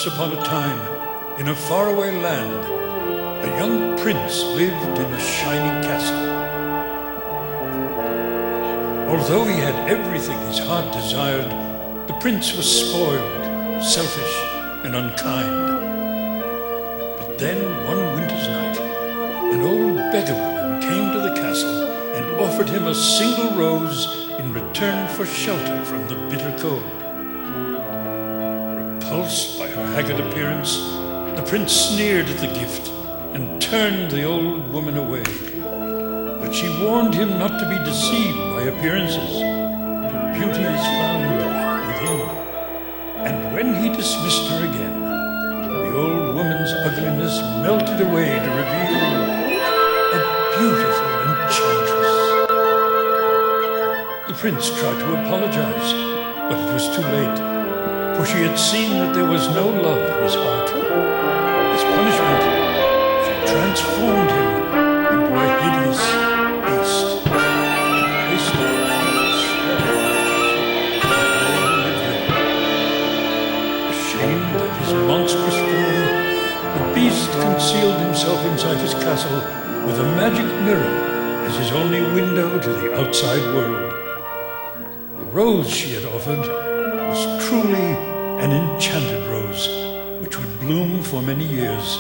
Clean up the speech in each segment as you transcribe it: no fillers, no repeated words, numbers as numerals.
Once upon a time, in a faraway land, a young prince lived in a shining castle. Although he had everything his heart desired, the prince was spoiled, selfish, and unkind. But then, one winter's night, an old beggar woman came to the castle and offered him a single rose in return for shelter from the bitter cold. Repulsed by her haggard appearance, the prince sneered at the gift and turned the old woman away. But she warned him not to be deceived by appearances, for beauty is found within. And when he dismissed her again, the old woman's ugliness melted away to reveal a beautiful enchantress. The prince tried to apologize, but it was too late, for she had seen that there was no love in his heart. As punishment, she transformed him into a hideous beast. Placed him under a spell. Ashamed of his monstrous form, the beast concealed himself inside his castle with a magic mirror as his only window to the outside world. The rose she had offered was truly an enchanted rose, which would bloom for many years.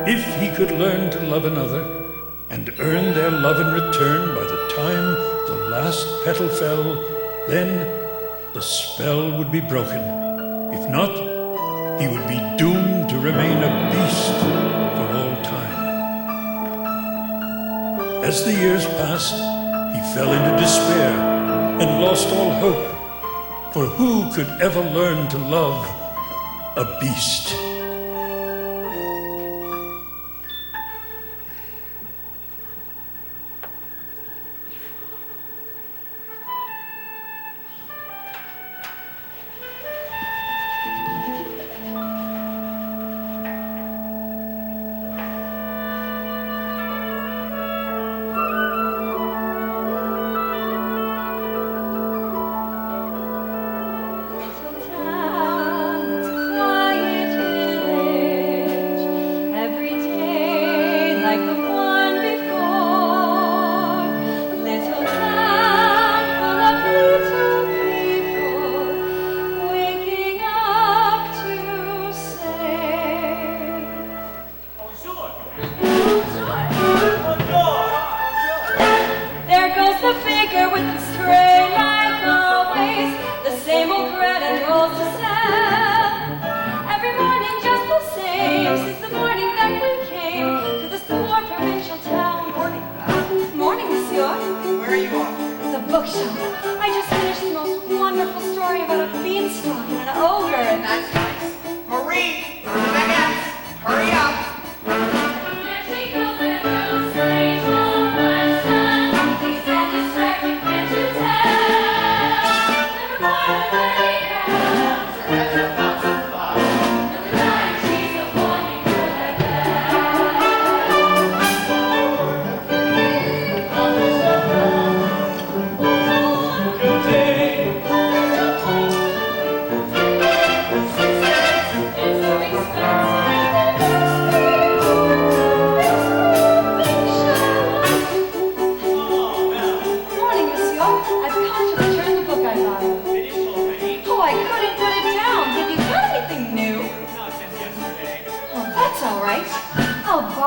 If he could learn to love another, and earn their love in return by the time the last petal fell, then the spell would be broken. If not, he would be doomed to remain a beast for all time. As the years passed, he fell into despair and lost all hope. For who could ever learn to love a beast? Maurice! Hurry up!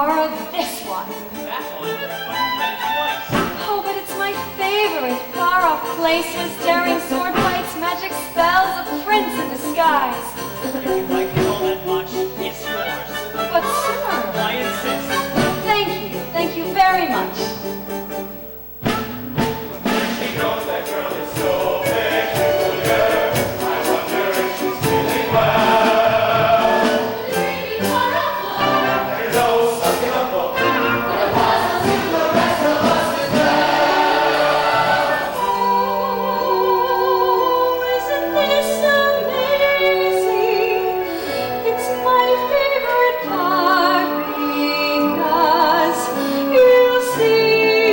borrow this one. That one? Twice. Oh, but it's my favorite. Far-off places, daring sword fights, magic spells, a prince in disguise. If you like it all that much, it's yours. But sir... I insist. Thank you very much. She knows that girl is so peculiar. I wonder if she's feeling well. There's always something up for her. But a puzzle to the rest of us as well. Oh, isn't this amazing? It's my favorite part because you see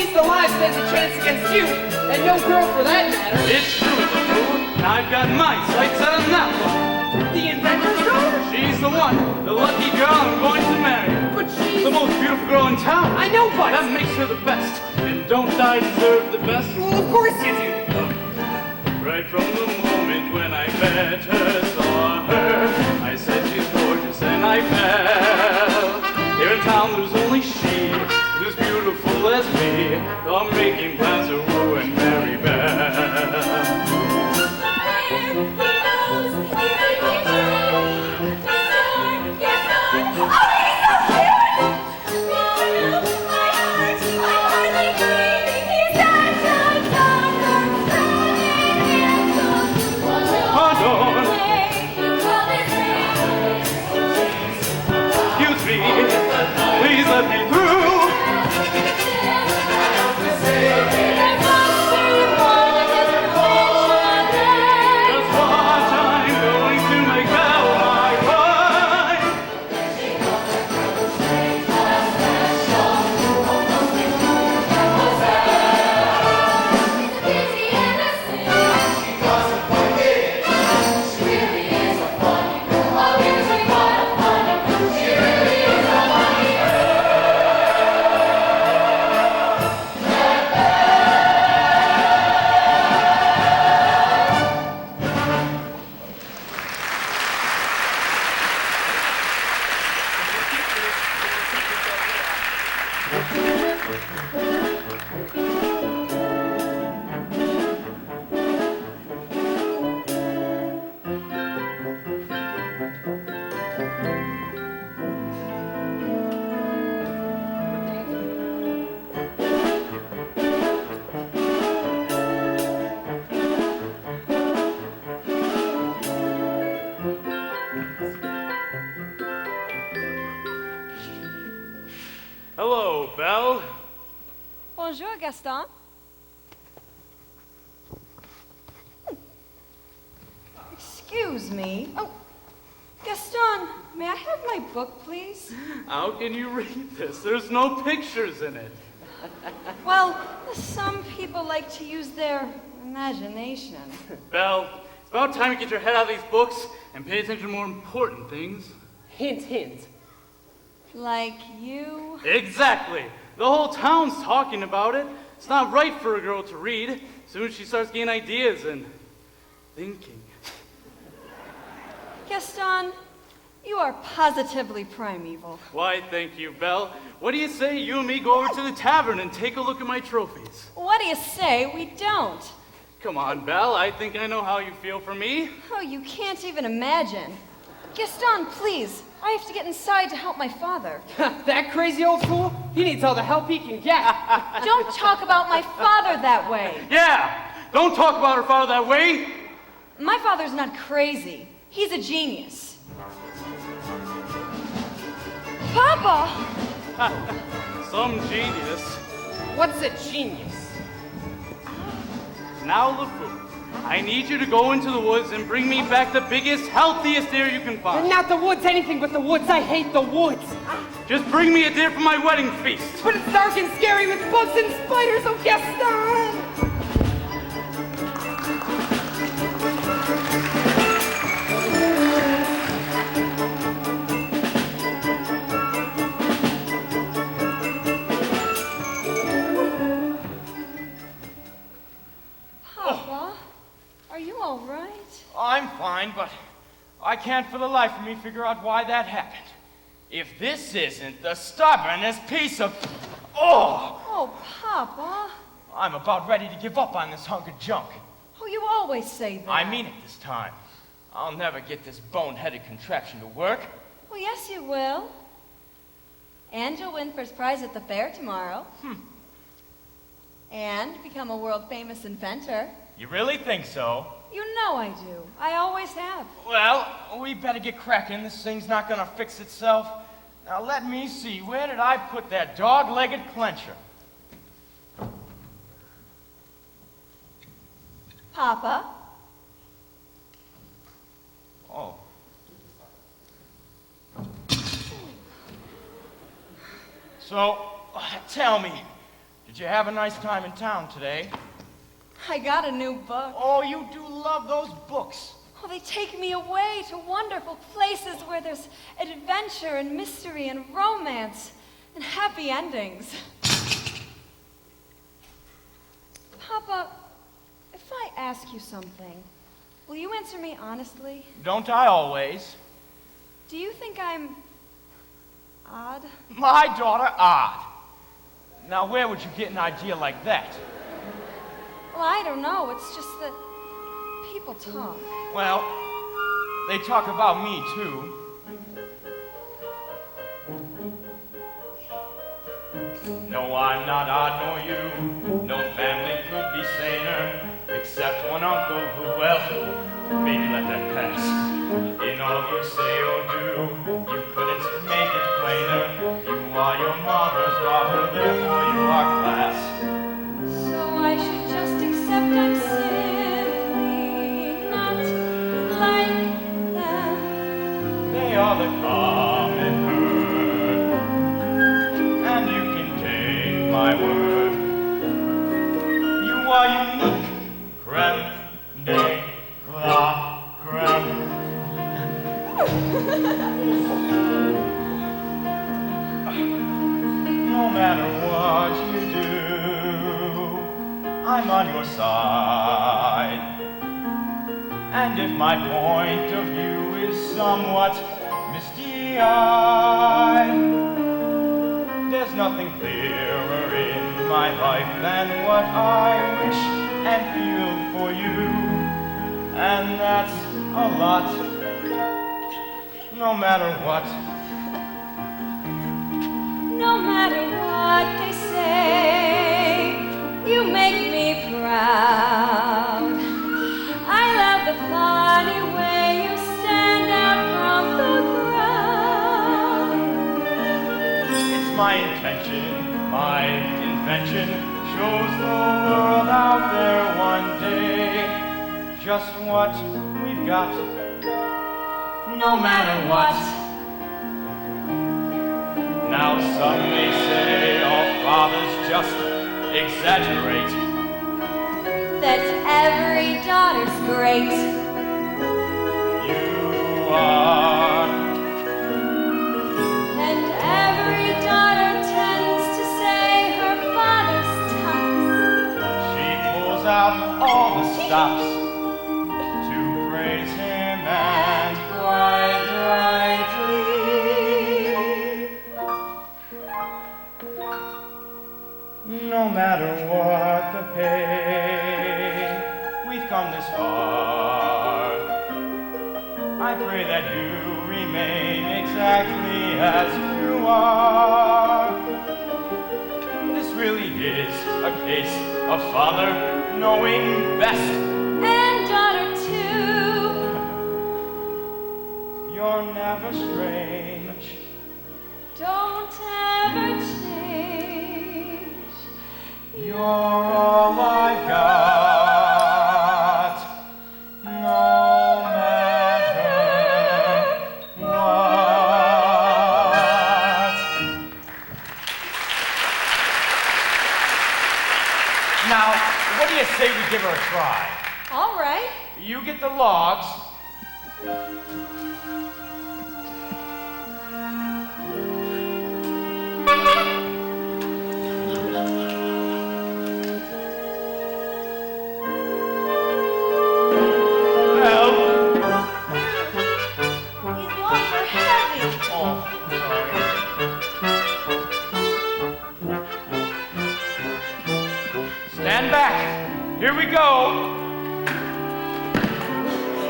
least Elias stands a chance against you, and no girl for that matter. It's true, LeFou, and I've got my sights set on that one. The inventor's daughter? She's the one, the lucky girl I'm going to marry. But she's... The most beautiful girl in town. I know, but... That makes her the best. And don't I deserve the best? Well, of course you do. Right from the moment when I met her, saw her, I said she's gorgeous and I fell. Here in town there's only she, who's beautiful as me. I'm making plans to ruin Mary Belle. Please let me through. Just watch, I'm going to make Belle my wife. Hello, Belle. Bonjour, Gaston. Excuse me. Oh, Gaston, may I have my book, please? How can you read this? There's no pictures in it. Well, some people like to use their imagination. Belle, it's about time you get your head out of these books and pay attention to more important things. Hint, hint. Like you? Exactly. The whole town's talking about it. It's not right for a girl to read. As soon as she starts getting ideas and thinking. Gaston, you are positively primeval. Why, thank you, Belle. What do you say you and me go over to the tavern and take a look at my trophies? What do you say we don't? Come on, Belle. I think I know how you feel for me. Oh, you can't even imagine. Gaston, please. I have to get inside to help my father. That crazy old fool? He needs all the help he can get. Don't talk about my father that way. Yeah! Don't talk about her father that way! My father's not crazy. He's a genius. Papa! Some genius. What's a genius? Now, LeFou, I need you to go into the woods and bring me back the biggest, healthiest deer you can find. Not the woods, anything but the woods. I hate the woods. Just bring me a deer for my wedding feast. But it's dark and scary with bugs and spiders, oh Gaston! Papa, are you all right? I'm fine, but I can't for the life of me figure out why that happened. If this isn't the stubbornest piece of... Oh! Oh, Papa. I'm about ready to give up on this hunk of junk. Oh, you always say that. I mean it this time. I'll never get this boneheaded contraption to work. Well, yes, you will. And you'll win first prize at the fair tomorrow. And become a world-famous inventor. You really think so? You know I do. I always have. Well, we better get cracking. This thing's not gonna fix itself. Now let me see. Where did I put that dog-legged clencher? Papa. Oh. So, tell me, Did you have a nice time in town today? I got a new book. Oh, you do love those books. Oh, they take me away to wonderful places where there's adventure and mystery and romance and happy endings. Papa, if I ask you something, will you answer me honestly? Don't I always? Do you think I'm odd? My daughter, odd. Now, where would you get an idea like that? Well, I don't know. It's just that people talk. Well, they talk about me, too. No, I'm not odd nor you. No family could be saner, except one uncle who, well, maybe let that pass. In all you say or do, you couldn't make it plainer. You are your mother's daughter, therefore you are class. So I should just accept I'm simply not like them. They are the common herd, and you can take my word. You are unique, creme de la creme. No matter what you do, I'm on your side. And if my point of view is somewhat misty-eyed, there's nothing clearer in my life than what I wish and feel for you. And that's a lot, no matter what. No matter what they say, you make me proud. I love the funny way you stand out from the crowd. It's my intention, my invention, shows the world out there one day just what we've got, no matter what. Now some may say all fathers just exaggerate, That every daughter's great. you are. And every daughter tends to say her father's tops. She pulls out all the stops to praise him, and quite rightly. No matter what the pay, we've come this far. I pray that you remain exactly as you are. This really is a case of father knowing best. And daughter too. You're never strange. Don't ever change. You're all I got, no matter what. Now, what do you say we give her a try? All right. You get the logs. These logs are heavy. Oh, sorry. Stand back. Here we go.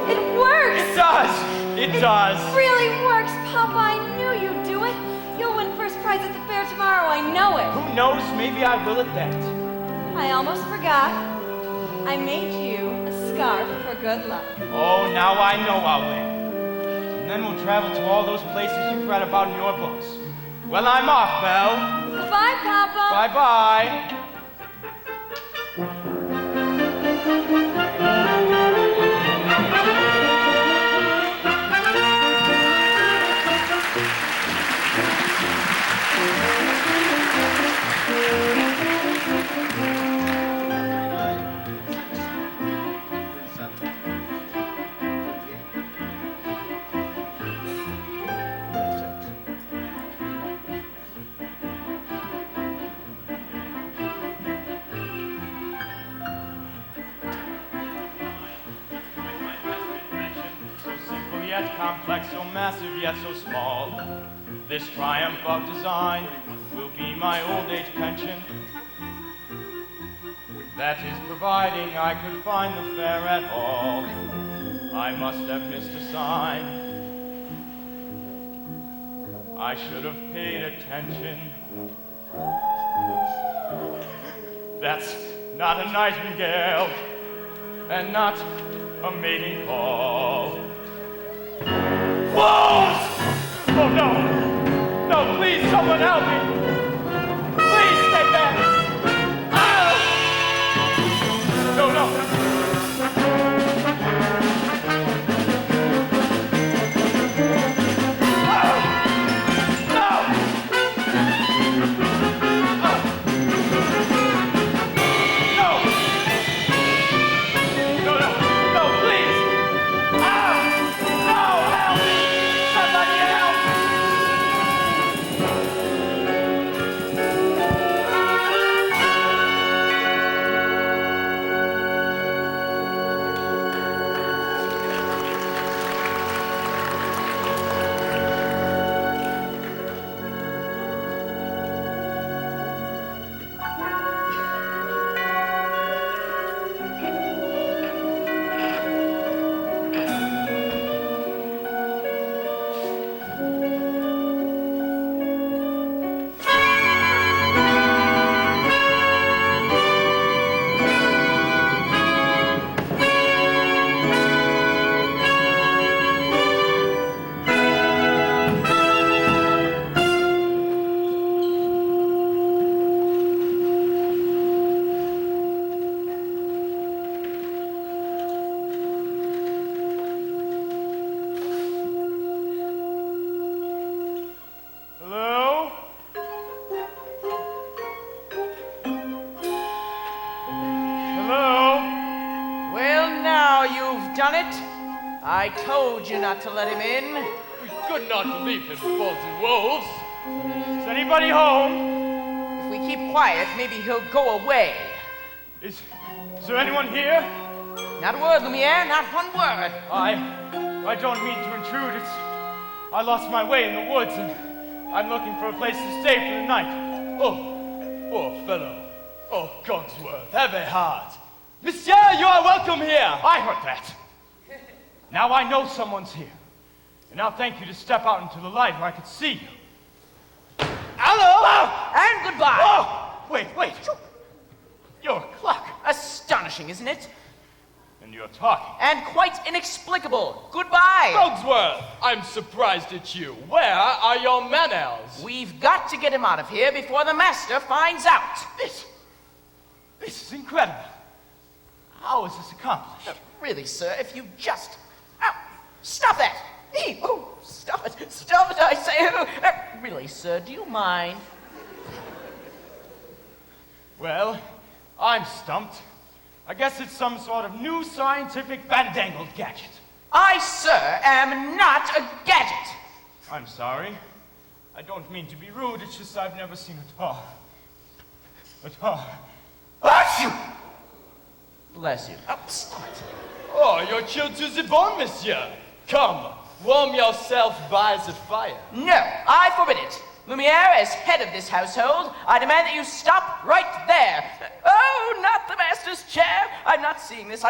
It works. It does. It does. Really works, Papa. I knew you'd do it. You'll win first prize at the fair tomorrow. I know it. Who knows? Maybe I will at that. I almost forgot. I made you a scarf for good luck. Oh, now I know I'll win. And then we'll travel to all those places you've read about in your books. Well, I'm off, Belle. Goodbye, Papa. Bye-bye. yet complex, so massive, yet so small. This triumph of design will be my old age pension. That is, providing I could find the fare at all. I must have missed a sign. I should have paid attention. That's not a nightingale, and not a mating call. Whoa! Oh no! No, please, someone help me! Please, stay back! Ah! No, no! I told you not to let him in. We could not leave him, wolves and wolves. Is anybody home? If we keep quiet, maybe he'll go away. Is there anyone here? Not a word, Lumiere, not one word. I don't mean to intrude. I lost my way in the woods, and I'm looking for a place to stay for the night. Oh, poor fellow. Oh, Cogsworth, have a heart. Monsieur, you are welcome here. I heard that. Now I know someone's here. And now thank you to step out into the light where I could see you. Hello! Oh, and goodbye. Oh, wait. Your clock. Astonishing, isn't it? And you're talking. And quite inexplicable. Goodbye. Cogsworth, I'm surprised at you. Where are your manners? We've got to get him out of here before the master finds out. This is incredible. How is this accomplished? Really, sir, if you just... Oh, stop that! Oh, stop it, I say. Really, sir, do you mind? Well, I'm stumped. I guess it's some sort of new scientific bandangled gadget. I, sir, am not a gadget. I'm sorry. I don't mean to be rude, it's just I've never seen a doll. A doll. Achoo! Bless you. Oh, stop it. Oh, you're chilled to the bone, monsieur. Come, warm yourself by the fire. No, I forbid it. Lumiere, as head of this household, I demand that you stop right there. Oh, not the master's chair. I'm not seeing this.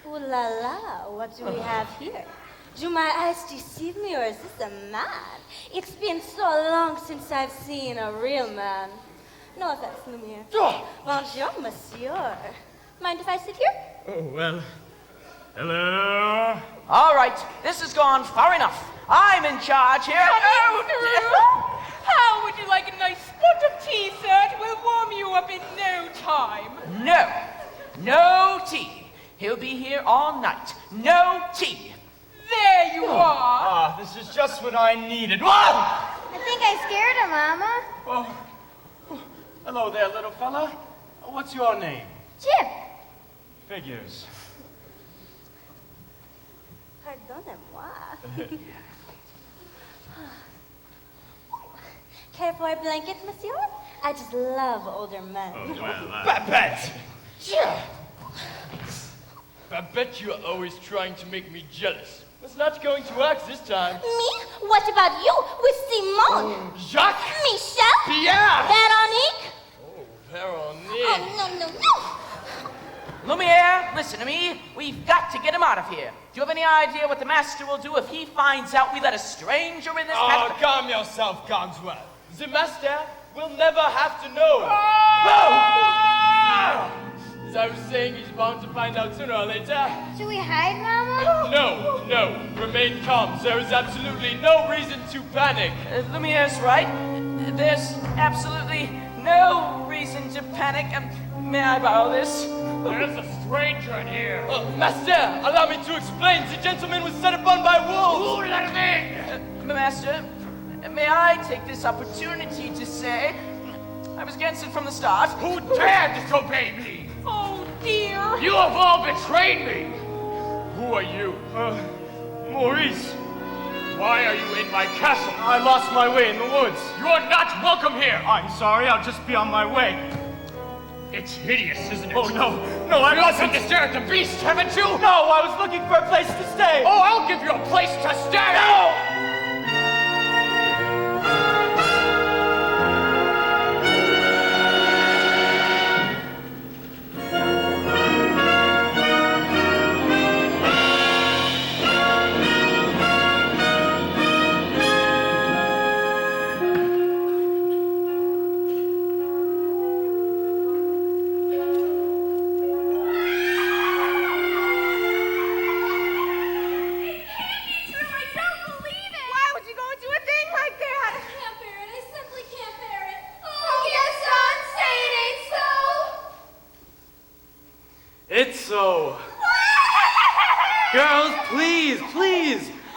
Ooh la la, what do we have here? Do my eyes deceive me, or is this a man? It's been so long since I've seen a real man. No offense, Lumiere. Bonjour, monsieur. Mind if I sit here? Oh, well. Hello? All right, this has gone far enough. I'm in charge here. How would you like a nice spot of tea, sir? It will warm you up in no time. No tea. He'll be here all night. No tea. There you are. Ah, this is just what I needed. Whoa! I think I scared him, Mama. Oh, hello there, little fella. What's your name? Jim. Figures. Pardonnez-moi. Care for a blanket, monsieur? I just love older men. Oh, well, Babette! I bet you're always trying to make me jealous. It's not going to work this time. Me? What about you with Simone? Jacques! Michel? Pierre! Veronique? Veronique. Oh, no. Lumiere, listen to me. We've got to get him out of here. Do you have any idea what the master will do if he finds out we let a stranger in this house? Oh, calm yourself, Cogswell. The master will never have to know. As I was saying, he's bound to find out sooner or later. Should we hide, Mama? No. Remain calm. There is absolutely no reason to panic. Lumiere's right. There's absolutely no reason to panic. May I borrow this? There's a stranger in here. Master, allow me to explain. The gentleman was set upon by wolves. Who let him in? Master, may I take this opportunity to say I was against it from the start. Who dared disobey me? Oh, dear. You have all betrayed me. Who are you? Maurice. Why are you in my castle? I lost my way in the woods. You are not welcome here. I'm sorry, I'll just be on my way. It's hideous, isn't it? Oh, no, I wasn't to stare at the beast, haven't you? No, I was looking for a place to stay. Oh, I'll give you a place to stay. No!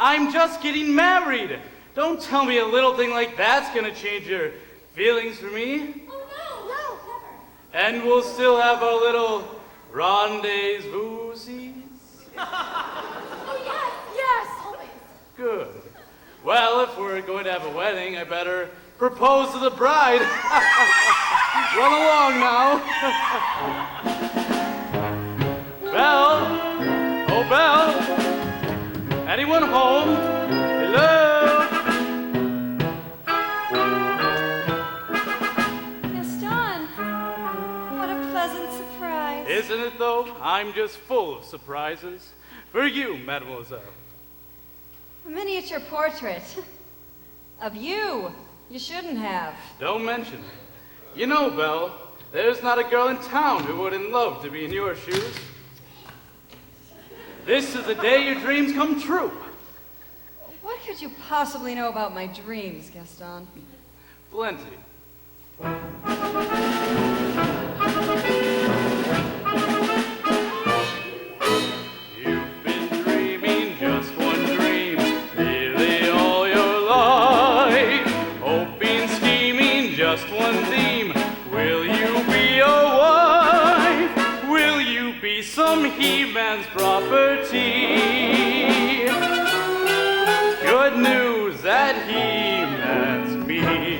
I'm just getting married. Don't tell me a little thing like that's gonna change your feelings for me. Oh, no, never. And we'll still have our little rendezvous-ies. Oh, yes, always. Good. Well, if we're going to have a wedding, I better propose to the bride. Run along now. Belle? Oh, Belle? Anyone home? Hello? Gaston, what a pleasant surprise. Isn't it, though? I'm just full of surprises. For you, mademoiselle. A miniature portrait. Of you. You shouldn't have. Don't mention it. You know, Belle, there's not a girl in town who wouldn't love to be in your shoes. This is the day your dreams come true. What could you possibly know about my dreams, Gaston? Plenty. You've been dreaming just one dream, nearly all your life. Hoping, scheming, just one theme. Will you be a wife? Will you be some he-man's property? Good news that he-man's me.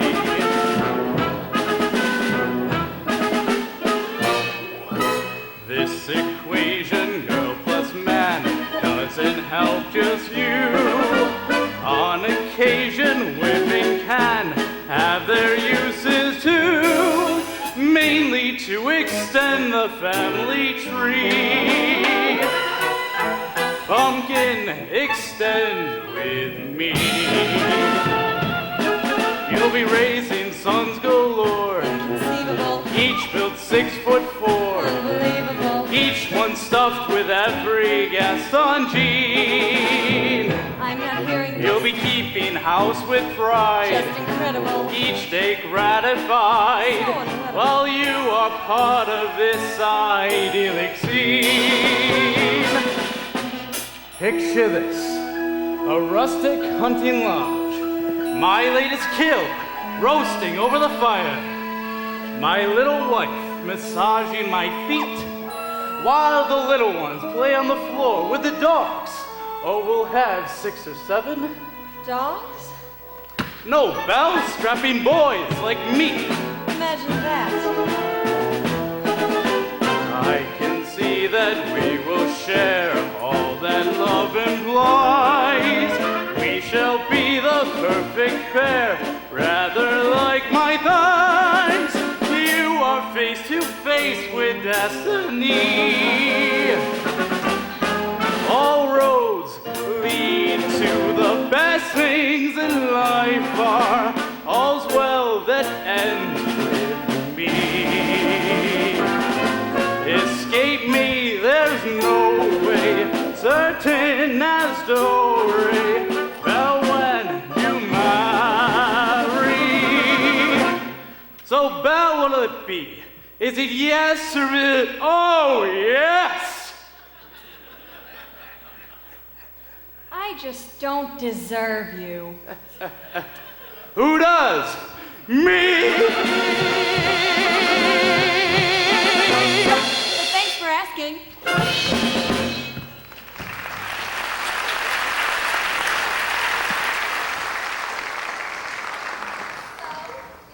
This equation, girl plus man, doesn't help just you. On occasion, women can have their uses too, mainly to extend the family tree. Pumpkin, extend with me. You'll be raising sons galore. Inconceivable. Each built 6'4". Unbelievable. Each one stuffed with every Gaston gene. I'm not hearing this. You'll be keeping house with pride. Just incredible. Each day gratified. So incredible. While you are part of this idyllic scene. Picture this, a rustic hunting lodge, my latest kill roasting over the fire, my little wife massaging my feet, while the little ones play on the floor with the dogs. Oh, we'll have 6 or 7. Dogs? No, Belle, strapping boys like me. Imagine that. I can see that we will share all that love implies. We shall be the perfect pair, rather like my thighs. You are face to face with destiny. All roads lead to the best things in life are all's well that ends with me. Escape me, there's no way, certain as story, Belle when you marry. So Belle, will it be? Is it yes or it? Oh, yes! I just don't deserve you. Who does? Me! Thanks for asking.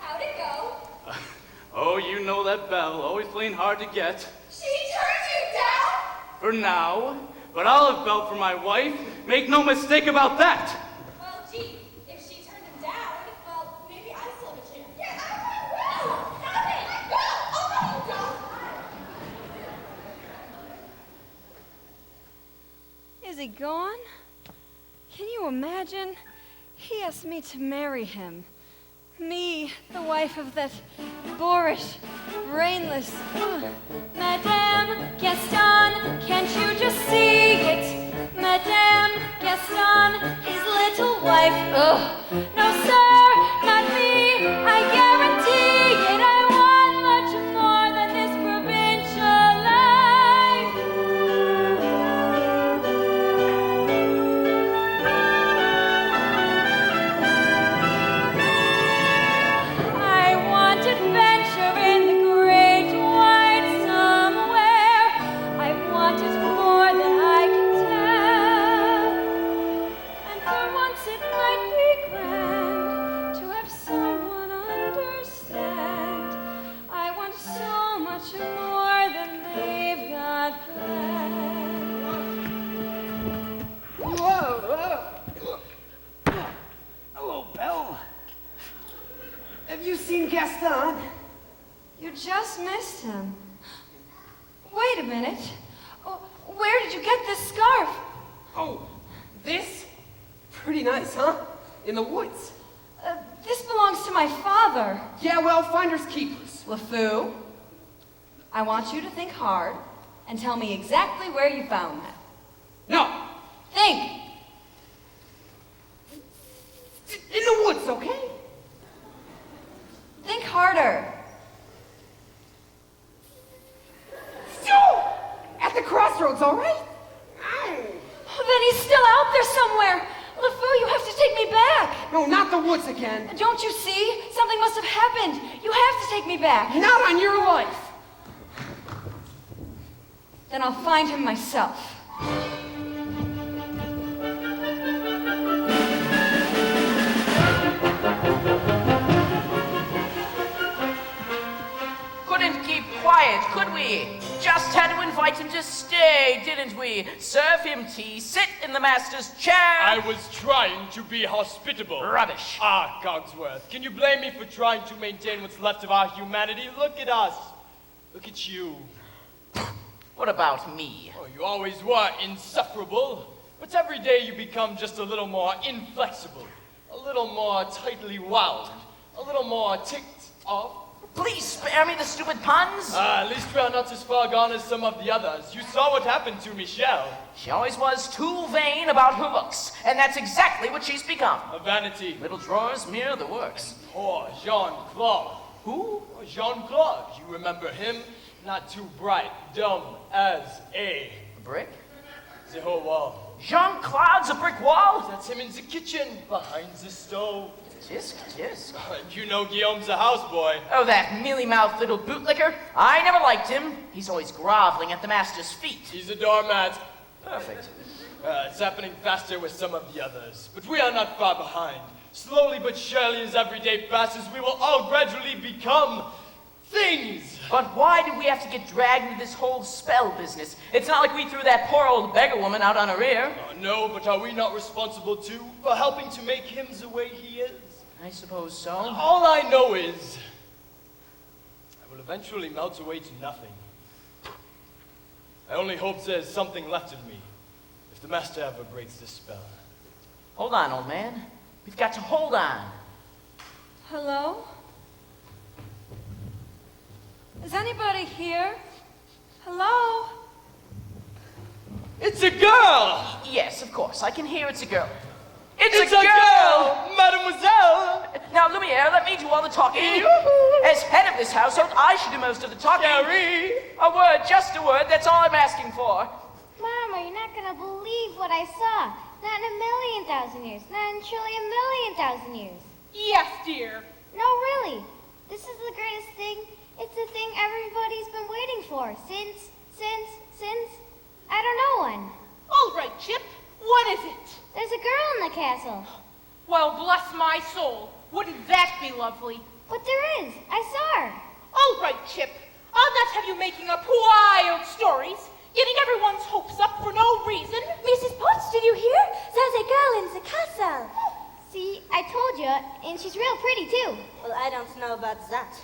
How'd it go? Oh, you know that Belle, always playing hard to get. She turned you down? For now. But I'll have Belle for my wife. Make no mistake about that. Well, gee, if she turned him down, well, maybe I still have a chance. Yeah, I will! Stop it! Go! Oh, no, you don't! Is he gone? Can you imagine? He asked me to marry him. Me, the wife of that boorish, brainless... Madame Gaston, can't you just see it? Madame Gaston, his little wife. Ugh. No, sir, not me. I guarantee it. I want much more than this provincial life. I want adventure in the great wide somewhere. I want it more than I can tell. And for once it might be grand to have someone understand. I want so much more than they've got planned. Whoa! Hello, Belle. Have you seen Gaston? You just missed him. Wait a minute. Oh, where did you get this scarf? Oh, this? Pretty nice, huh? In the woods. This belongs to my father. Yeah, well, finders keepers. LeFou, I want you to think hard and tell me exactly where you found that. No, Think. in the woods, okay? Think harder. So, at the crossroads, all right? Oh, then he's still out there somewhere. LeFou, you have to take me back. No, not the woods again. Don't you see? Something must have happened. You have to take me back. Not on your life. Then I'll find him myself. Couldn't keep quiet, could we? Just had to invite him to stay, didn't we? Serve him tea, sit in the master's chair. I was trying to be hospitable. Rubbish. Ah, Cogsworth, can you blame me for trying to maintain what's left of our humanity? Look at us. Look at you. What about me? Oh, you always were insufferable. But every day you become just a little more inflexible, a little more tightly wound, a little more ticked off. Please spare me the stupid puns. At least we are not as far gone as some of the others. You saw what happened to Michelle. She always was too vain about her looks, and that's exactly what she's become. A vanity. Little drawers mirror the works. Poor Jean-Claude. Who? Jean-Claude, you remember him? Not too bright, dumb as a Brick? the whole wall. Jean-Claude's a brick wall? That's him in the kitchen, behind the stove. Tisk, tisk. You know Guillaume's a houseboy. Oh, that mealy-mouthed little bootlicker. I never liked him. He's always groveling at the master's feet. He's a doormat. Perfect. It's happening faster with some of the others, but we are not far behind. Slowly but surely, as every day passes, we will all gradually become things. But why did we have to get dragged into this whole spell business? It's not like we threw that poor old beggar woman out on her ear. No, but are we not responsible too for helping to make him the way he is? I suppose so. All I know is I will eventually melt away to nothing. I only hope there's something left in me if the master ever breaks this spell. Hold on, old man. We've got to hold on. Hello? Is anybody here? Hello? It's a girl! Yes, of course. I can hear it's a girl. It's a girl, mademoiselle! Now, Lumiere, let me do all the talking. As head of this household, I should do most of the talking. Carrie! A word, just a word, that's all I'm asking for. Mama, you're not gonna believe what I saw. Not in a million thousand years. Not in truly a million thousand years. Yes, dear. No, really. This is the greatest thing. It's the thing everybody's been waiting for. Since, I don't know when. All right, Chip. What is it? There's a girl in the castle. Well, bless my soul. Wouldn't that be lovely? But there is. I saw her. All right, Chip. I'll not have you making up wild stories, getting everyone's hopes up for no reason. Mrs. Potts, did you hear? There's a girl in the castle. See, I told you, and she's real pretty too. Well, I don't know about that.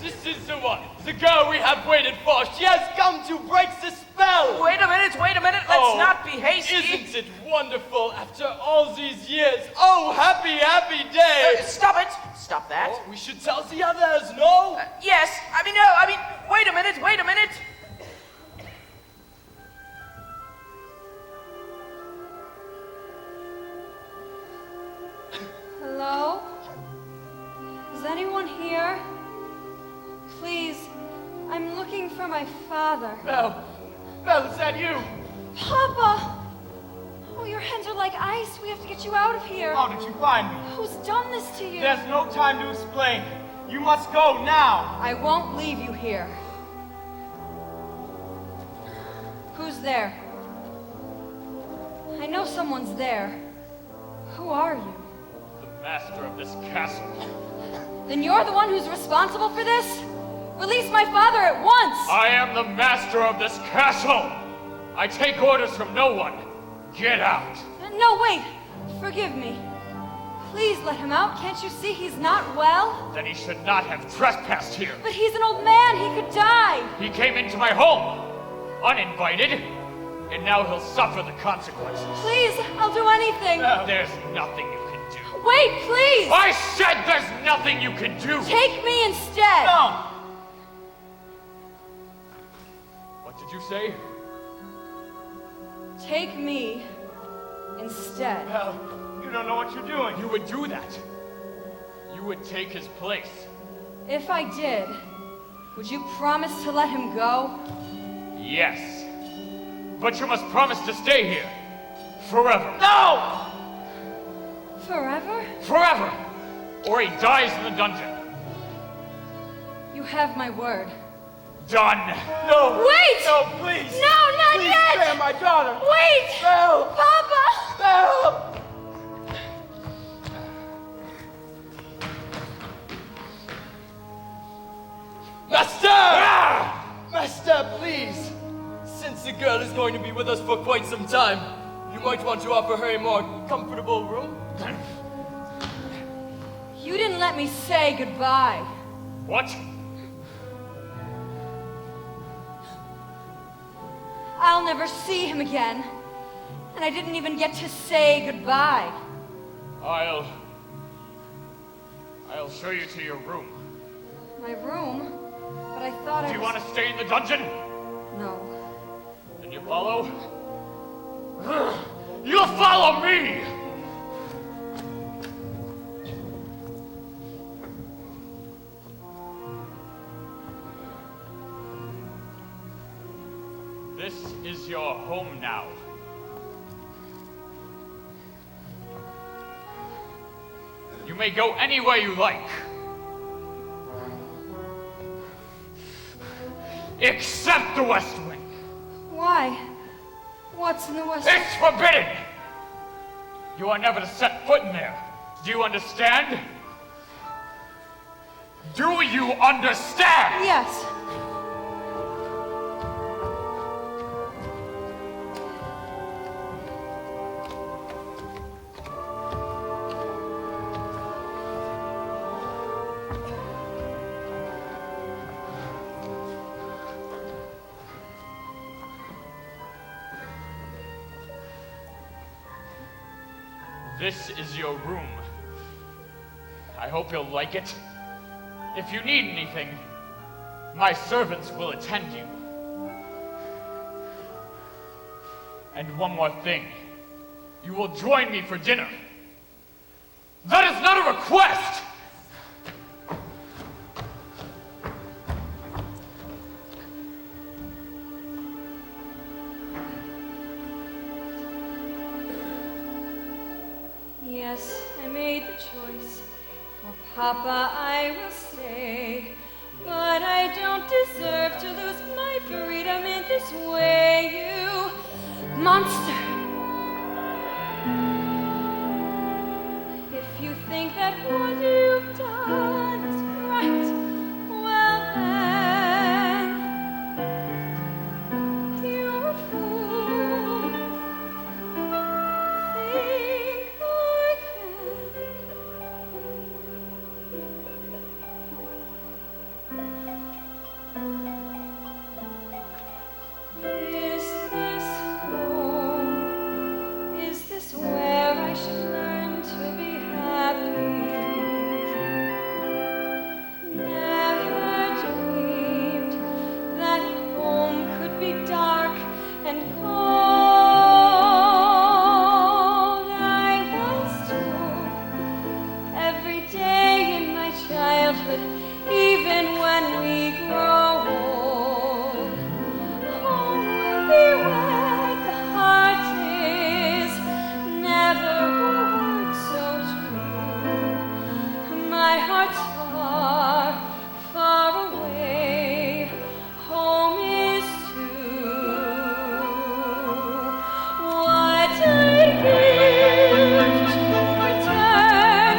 This is the one, the girl we have waited for. She has come to break the spell. Wait a minute. Let's not be hasty. Isn't it wonderful after all these years? Oh, happy, happy day. Stop it. Stop that. Oh, we should tell the others, no? Yes. No. Wait a minute. Hello? Is anyone here? Please, I'm looking for my father. Belle, is that you? Papa! Oh, your hands are like ice. We have to get you out of here. How did you find me? Who's done this to you? There's no time to explain. You must go now. I won't leave you here. Who's there? I know someone's there. Who are you? The master of this castle. Then you're the one who's responsible for this? Release my father at once! I am the master of this castle. I take orders from no one. Get out. No, wait! Forgive me. Please let him out. Can't you see he's not well? Then he should not have trespassed here. But he's an old man. He could die. He came into my home, uninvited, and now he'll suffer the consequences. Please, I'll do anything. There's nothing you can do. Wait, please! I said there's nothing you can do! Take me instead! No. What did you say? Take me instead. Belle, you don't know what you're doing. You would do that. You would take his place. If I did, would you promise to let him go? Yes. But you must promise to stay here. Forever. No! Forever? Forever! Or he dies in the dungeon. You have my word. Done. No! Wait! No, please! No, not Please yet! spare my daughter! Wait! Belle! Papa! Belle! Master! Master, please! Since the girl is going to be with us for quite some time, you might want to offer her a more comfortable room. You didn't let me say goodbye. What? I'll never see him again. And I didn't even get to say goodbye. I'll show you to your room. My room? But I thought Do you want to stay in the dungeon? No. Then you follow? You'll follow me! This is your home now. You may go anywhere you like. Except the West Wing. Why? What's in the West? It's forbidden! You are never to set foot in there. Do you understand? Do you understand? Yes. This is your room. I hope you'll like it. If you need anything, my servants will attend you. And one more thing. You will join me for dinner. That is not a request! Yes, I made the choice. For Papa, I will stay. But I don't deserve to lose my freedom in this way, you monster. If you think that what you've done is right, well then, you're a fool. Think Is this home? Is this where I should learn to be happy? Never dreamed that home could be dark and cold. I was told every day in my childhood, even when we grow old, home will be where the heart is. Never a word so true. My heart's far, far away. Home is too. What I'd give to return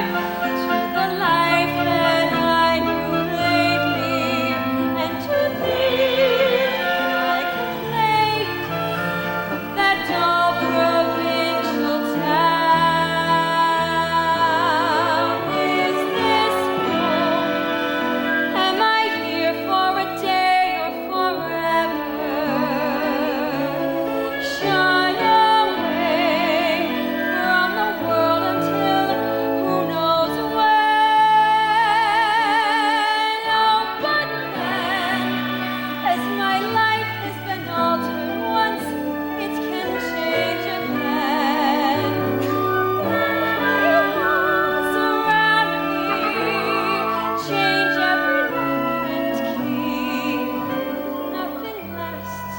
to the life that I knew lately, and to think I can play with that dull provincial town. Is this home? Am I here for a day or forever? Shut away from the world until who knows when. Oh, but then, as my life has been altered once, it can change again. My walls around me change every lock and key. Nothing lasts,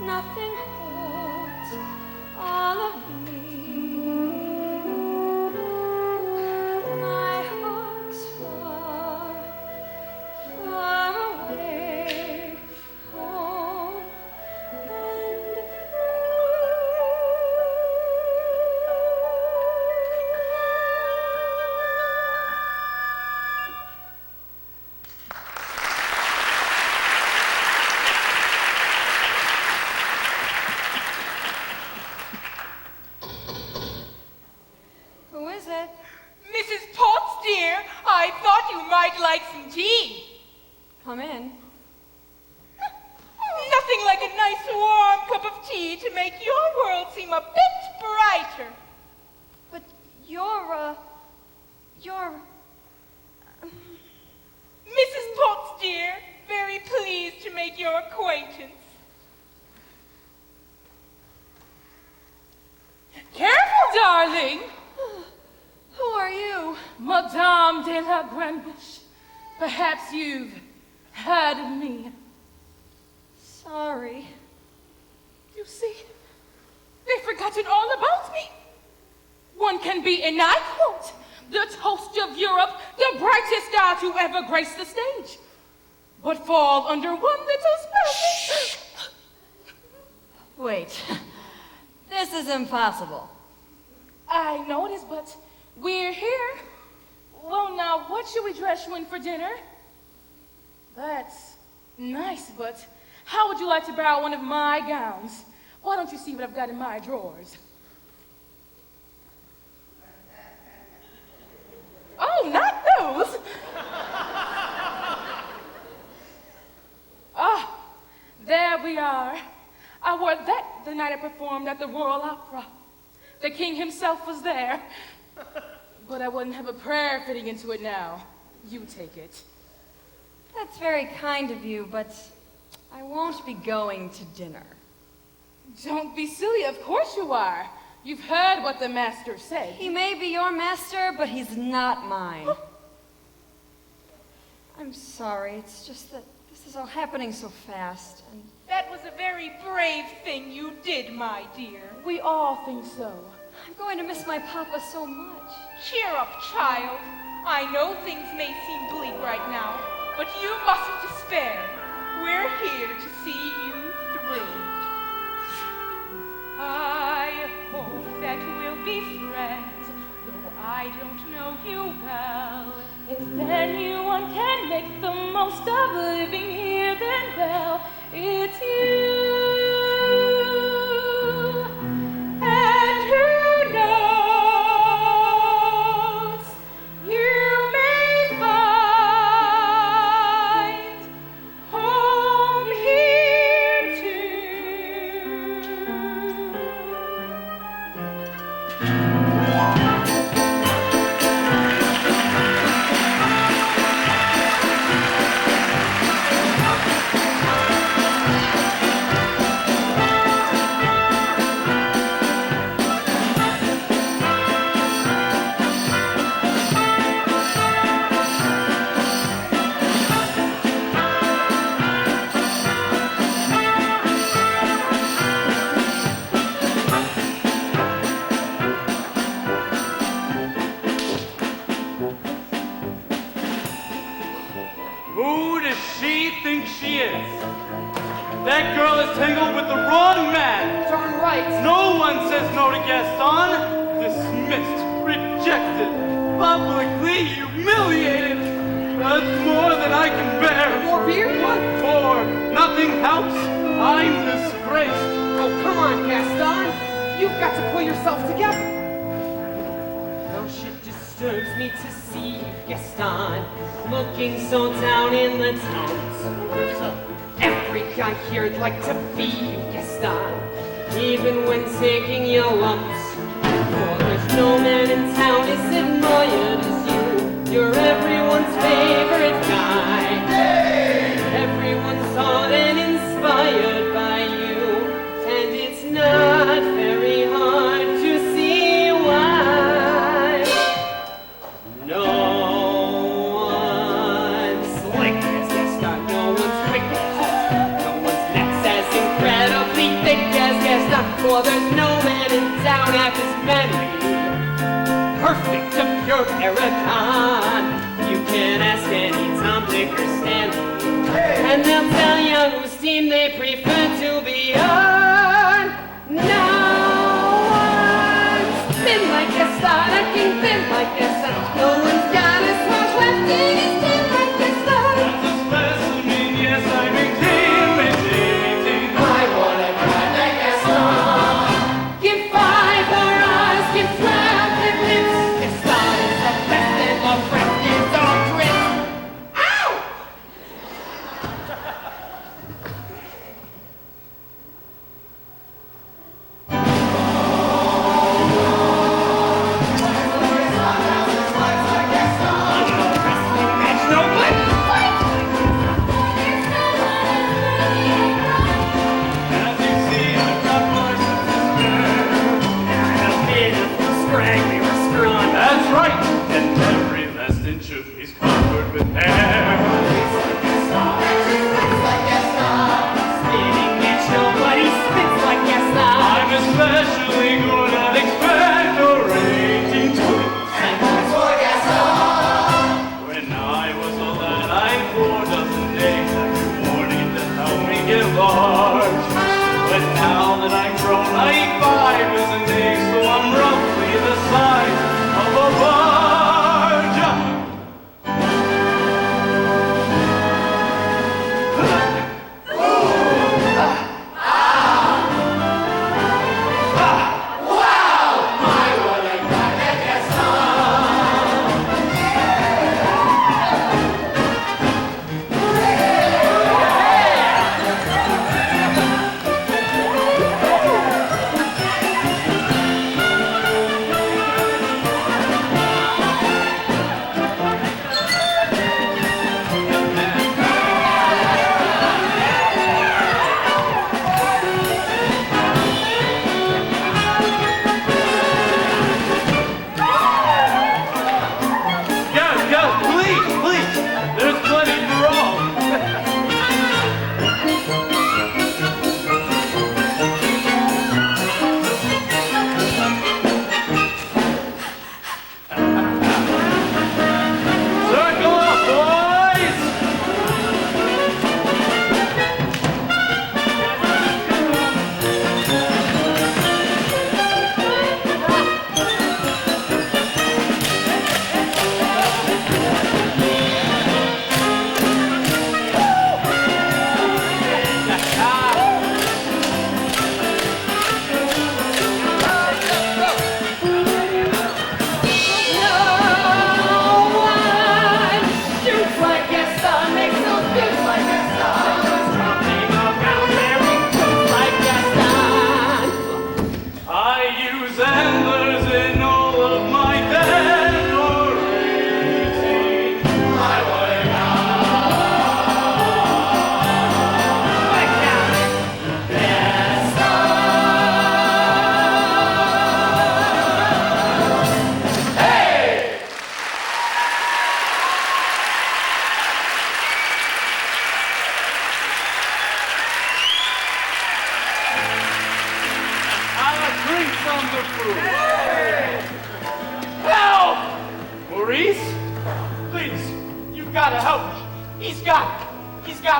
nothing holds all of me. My heart's far, far away, home and Who is it? Mrs. Potts, dear, I thought you might like some tea. Come in. Nothing like a nice warm cup of tea to make your world seem a bit brighter. But you're Mrs. Potts, dear, very pleased to make your acquaintance. Careful, darling. Who are you? Madame de la Grande-Bouche. Perhaps you've heard of me. Sorry. You see, they've forgotten all about me. One can be, and I quote, the toast of Europe, the brightest star to ever grace the stage, but fall under one little spell. Wait. This is impossible. I notice, but we're here. Well, now, what should we dress you in for dinner? That's nice, but how would you like to borrow one of my gowns? Why don't you see what I've got in my drawers? Oh, not those! Ah, there we are. I wore that the night I performed at the Royal Opera. The king himself was there. But I wouldn't have a prayer fitting into it now. You take it. That's very kind of you, but I won't be going to dinner. Don't be silly, of course you are. You've heard what the master said. He may be your master, but he's not mine. I'm sorry, it's just that this is all happening so fast, and... That was a very brave thing you did, my dear. We all think so. I'm going to miss my papa so much. Cheer up, child. I know things may seem bleak right now, but you mustn't despair. We're here to see you through. I hope that we'll be friends, though I don't know you well. If anyone can make the most of living here, then well, it's you. And who knows, you may find home here Who does she think she is? That girl is tangled with the wrong man. Darn right. No one says no to Gaston. Dismissed, rejected, publicly humiliated. That's more than I can bear. More beer? What for? Nothing helps. I'm disgraced. Oh, come on, Gaston. You've got to pull yourself together. Though shit disturbs me to see you, Gaston, looking so down in the dumps. Every guy here'd like to be you, Gaston, even when taking your lumps. For there's no man in town as admired as you. You're everyone's favorite guy. Everyone's taught and inspired by you, and it's not very hard to see why. No one's slick as Gaston, no one's quick as Gaston, no one's neck's as incredibly thick as Gaston. For there's no man in town half as manly, perfect to pure paragon. You can ask any Tom, Dick, or Stanley, and they'll tell you whose team they prefer to be on. No one's thin like Gaston, acting thin like Gaston. No one's got as much left in his tin like Gaston. That's a specimen, yes, I'm intimidating. I wanna cry like Gaston. Give 5 hurrahs, give 12 hip hips. Gaston is the best and the rest is our grit. Ow! That's no good. As you see, I've got voices to spare. A bit of scraggly restaurant. That's right, and every last inch of me's covered with hair. Spitting at nobody spits like Gaston. I'm especially good at expectorating twins. When I was a lad, I had 4 dozen days every morning to help me get large. But now that I'm grown, I eat 5 dozen days, so I'm roughly the size of a barge. on the proof. Help! Maurice? Please, you've got to help me. He's got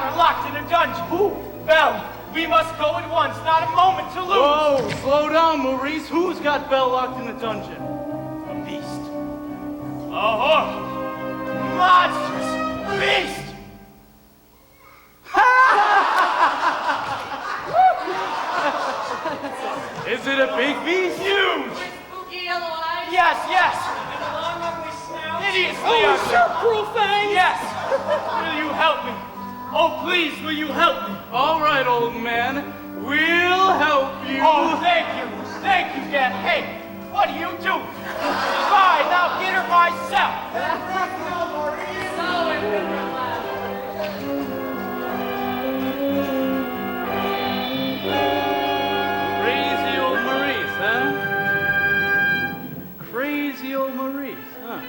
her locked in a dungeon. Who? Belle, we must go at once. Not a moment to lose. Whoa, slow down, Maurice. Who's got Belle locked in the dungeon? A beast. A horror. Monstrous beast. Is it a big beast? Huge. Spooky yellow eyes. Yes. Hideously ugly. Cruel thing! Yes. Will you help me? Oh, please, will you help me? All right, old man. We'll help you. Oh, thank you. Thank you, Dad. Hey, what do you do? Fine, I'll get her myself. Crazy old Maurice, huh? Crazy old Maurice, huh?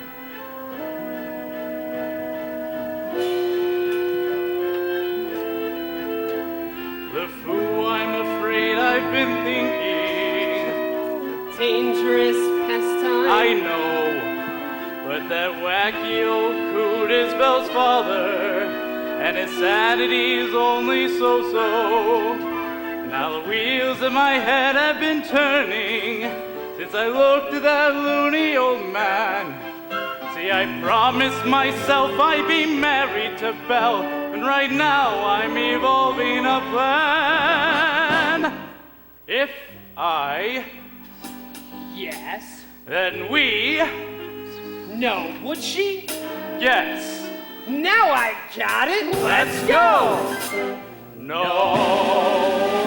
The fool, I'm afraid I've been thinking. Dangerous pastime. I know, but that wacky old coot is Belle's father, and his sanity's only so-so. Now the wheels in my head have been turning since I looked at that loony old man. See, I promised myself I'd be married to Belle, and right now I'm evolving a plan. If I, Yes. then we, No. Would she? yes. Now I got it. Let's go! No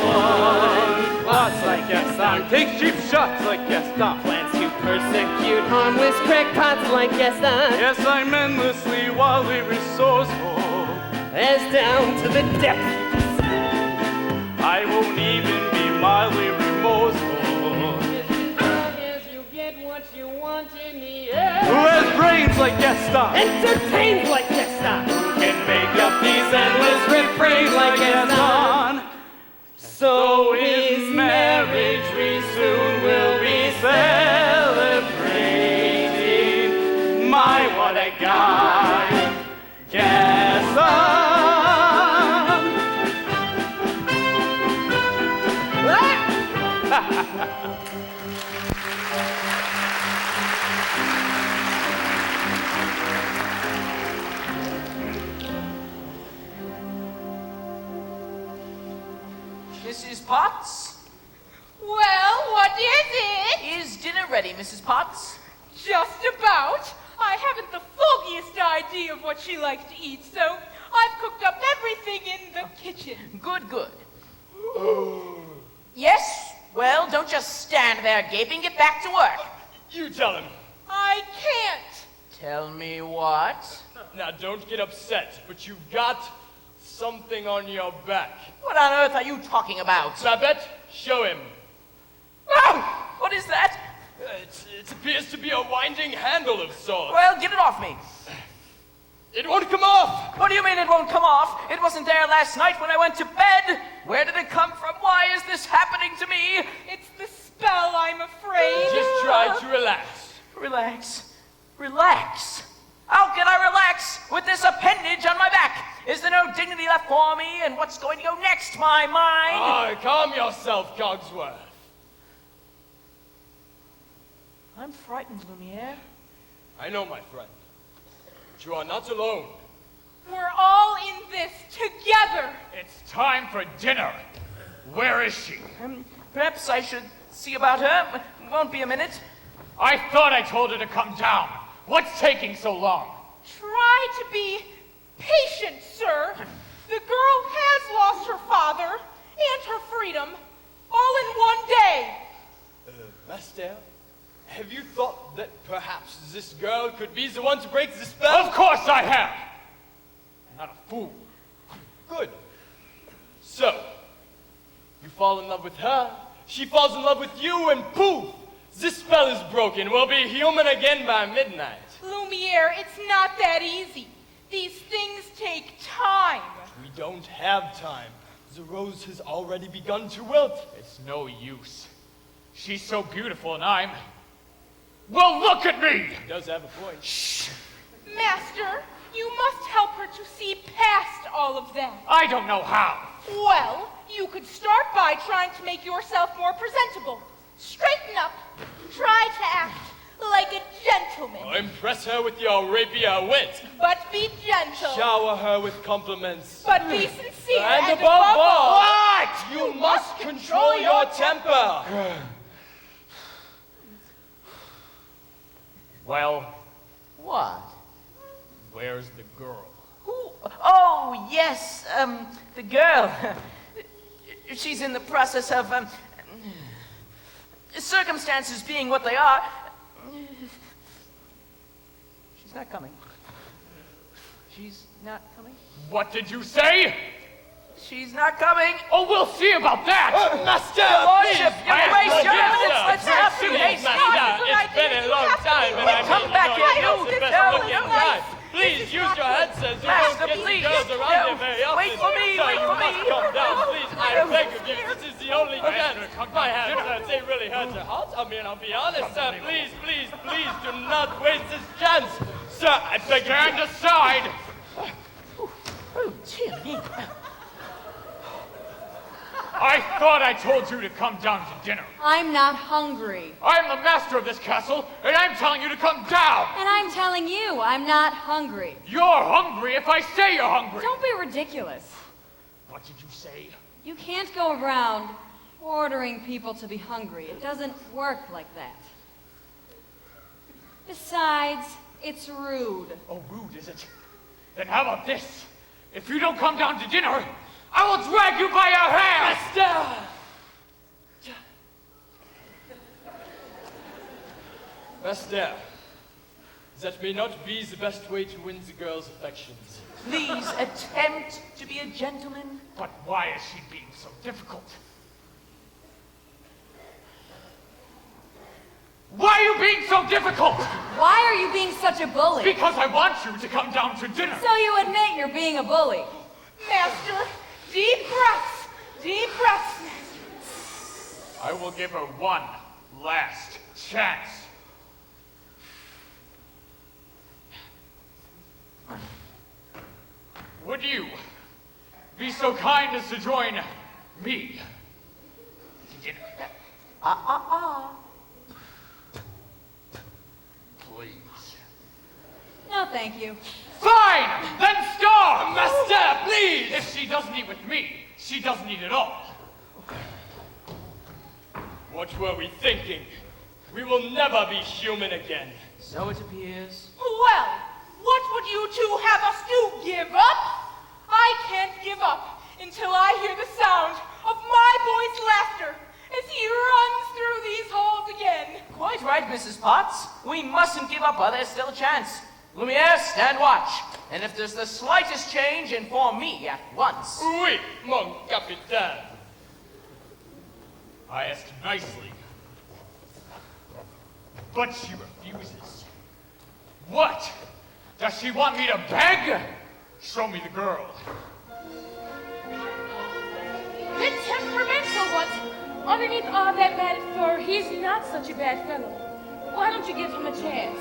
one plots like Gaston, takes cheap shots like Gaston. Plans to persecute harmless crackpots like Gaston. Yes, I'm endlessly, wildly resourceful. As down to the depths. I won't even be mildly remorseful. As you get what you want in the end. Who has brains like Gaston? Entertained like Gaston. Who can make up these endless refrains like Gaston? So his marriage we soon will be celebrating. My, what a guy, Gaston. Mrs. Potts? Well, what is it? Is dinner ready, Mrs. Potts? Just about. I haven't the foggiest idea of what she likes to eat, so I've cooked up everything in the kitchen. Good. Yes? Well, don't just stand there gaping. Get back to work. You tell him. I can't. Tell me what? Now, don't get upset, but you've got something on your back. What on earth are you talking about? Babette, show him. Oh, what is that? It appears to be a winding handle of sorts. Well, get it off me. It won't come off! What do you mean it won't come off? It wasn't there last night when I went to bed. Where did it come from? Why is this happening to me? It's the spell, I'm afraid. Just try to relax. Relax? How can I relax with this appendage on my back? Is there no dignity left for me? And what's going to go next, my mind? Calm yourself, Cogsworth. I'm frightened, Lumiere. I know, my friend. But you are not alone. We're all in this together. It's time for dinner. Where is she? Perhaps I should see about her. Won't be a minute. I thought I told her to come down. What's taking so long? Try to be patient, sir. The girl has lost her father and her freedom all in one day. Master, have you thought that perhaps this girl could be the one to break the spell? Of course I have! I'm not a fool. Good. So, you fall in love with her, she falls in love with you, and poof! This spell is broken. We'll be human again by midnight. Lumiere, it's not that easy. These things take time. We don't have time. The rose has already begun to wilt. It's no use. She's so beautiful and I'm... Well, look at me! He does have a point. Shh! Master, you must help her to see past all of that. I don't know how. Well, you could start by trying to make yourself more presentable. Straighten up. Try to act like a gentleman. Impress her with your rapier wit. But be gentle. Shower her with compliments. But be sincere. And above all, What? you must control your temper. Well, What? where's the girl? Who? Oh, yes, the girl. She's in the process of, circumstances being what they are. She's not coming. She's not coming. What did you say? She's not coming. Oh, we'll see about that! Master, Your Lordship, please. you waste your Yes, minutes. sir. Let's have to Please, haste. Master, it's been a long time, and I Come mean, back here, it's you. the best No, looking no. time. Please use your headsets. You Master, don't get please. the girls around No. here very often. Wait for me, So wait you for must me. calm down, please. I beg of you. This is the only chance. My headsets, they really hurt your heart. I mean, I'll be honest, sir. Please, please, please do not waste this chance. Sir, I beg you. Stand aside! Oh, dear me. I thought I told you to come down to dinner. I'm not hungry. I'm the master of this castle, and I'm telling you to come down! And I'm telling you, I'm not hungry. You're hungry if I say you're hungry! Don't be ridiculous. What did you say? You can't go around ordering people to be hungry. It doesn't work like that. Besides, it's rude. Oh, rude, is it? Then how about this? If you don't come down to dinner, I will drag you by your hair! Master, that may not be the best way to win the girl's affections. Please attempt to be a gentleman. But why is she being so difficult? Why are you being so difficult? Why are you being such a bully? Because I want you to come down to dinner. So you admit you're being a bully. Master, deep breaths. Deep breaths. I will give her one last chance. Would you be so kind as to join me to dinner? Please. No, thank you. Fine! Then starve! Master, please! If she doesn't eat with me, she doesn't eat at all. What were we thinking? We will never be human again. So it appears. Well, what would you two have us do? Give up? I can't give up until I hear the sound of my boy's laughter as he runs through these halls again. Quite right, Mrs. Potts. We mustn't give up while there's still a chance. Lumiere, stand watch. And if there's the slightest change, inform me at once. Oui, mon capitaine. I asked nicely, but she refuses. What? Does she want me to beg? Show me the girl. The temperamental one. Underneath all that bad fur, he's not such a bad fellow. Why don't you give him a chance?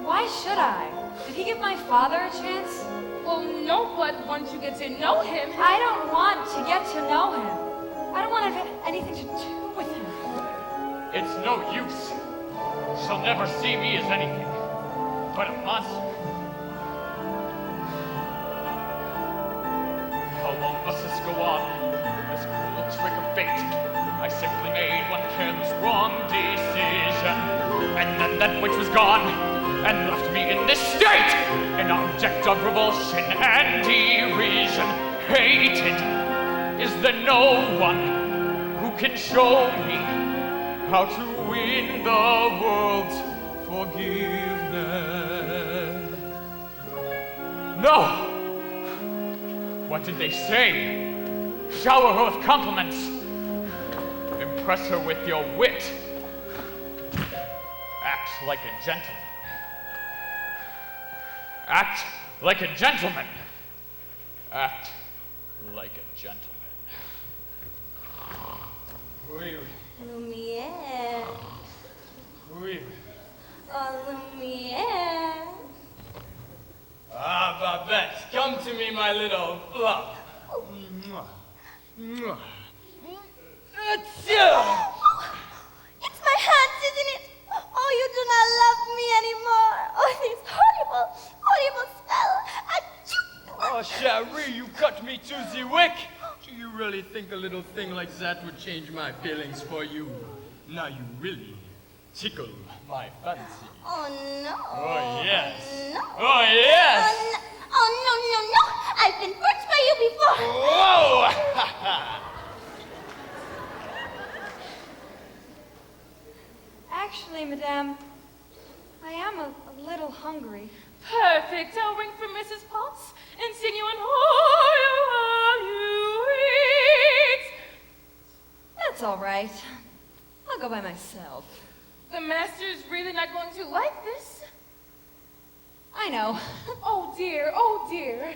Why should I? Did he give my father a chance? Well, no, but once you get to know him... I don't want to get to know him. I don't want to have anything to do with him. It's no use. She'll never see me as anything but a monster. How long must this go on? This cruel trick of fate. I simply made one careless wrong decision, and then that which was gone, and left me in this state, an object of revulsion and derision. Hated is there no one who can show me how to win the world's forgiveness. No! What did they say? Shower her with compliments. Impress her with your wit. Act like a gentleman. Act like a gentleman. Act like a gentleman. Oui, Lumiere, Lumiere. Ah, Babette, come to me, my little fluff. Mwah. Mwah. Achoo! It's my hands, isn't it? Oh, you do not love me anymore. Oh, this horrible, horrible smell. Achoo! Oh, Cherie, you cut me to the wick. Do you really think a little thing like that would change my feelings for you? Now you really tickle my fancy. Oh, no. Oh, yes. No. Oh, yes. Oh, no, no, no. I've been burnt by you before. Whoa! Actually, Madame, I am a little hungry. Perfect. I'll ring for Mrs. Potts and sing you an all you eat. That's all right. I'll go by myself. The master's really not going to like this. I know. Oh dear, oh dear.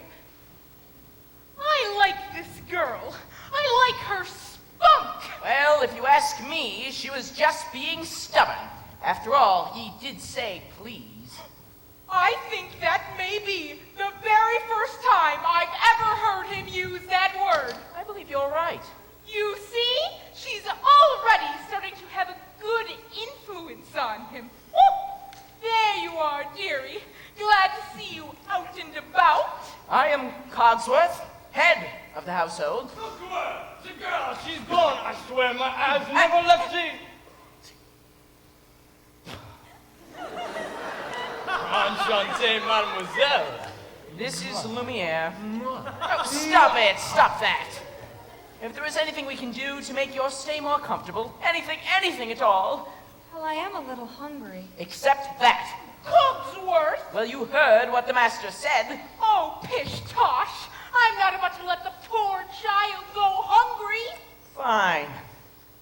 I like this girl. I like her spunk. Well, if you ask me, she was just being stubborn. After all, he did say please. I think that may be the very first time I've ever heard him use that word. I believe you're right. You see, she's already starting to have a good influence on him. Oh, there you are, dearie. Glad to see you out and about. I am Cogsworth, head of the household. Look at her. The girl, she's gone. I swear my eyes never left the... Enchanté, mademoiselle. This is Lumiere. Oh, stop it! Stop that! If there is anything we can do to make your stay more comfortable, anything at all, Well, I am a little hungry. except that. Cogsworth! Well, you heard what the master said. Oh, pish-tosh. I'm not about to let the poor child go hungry. Fine.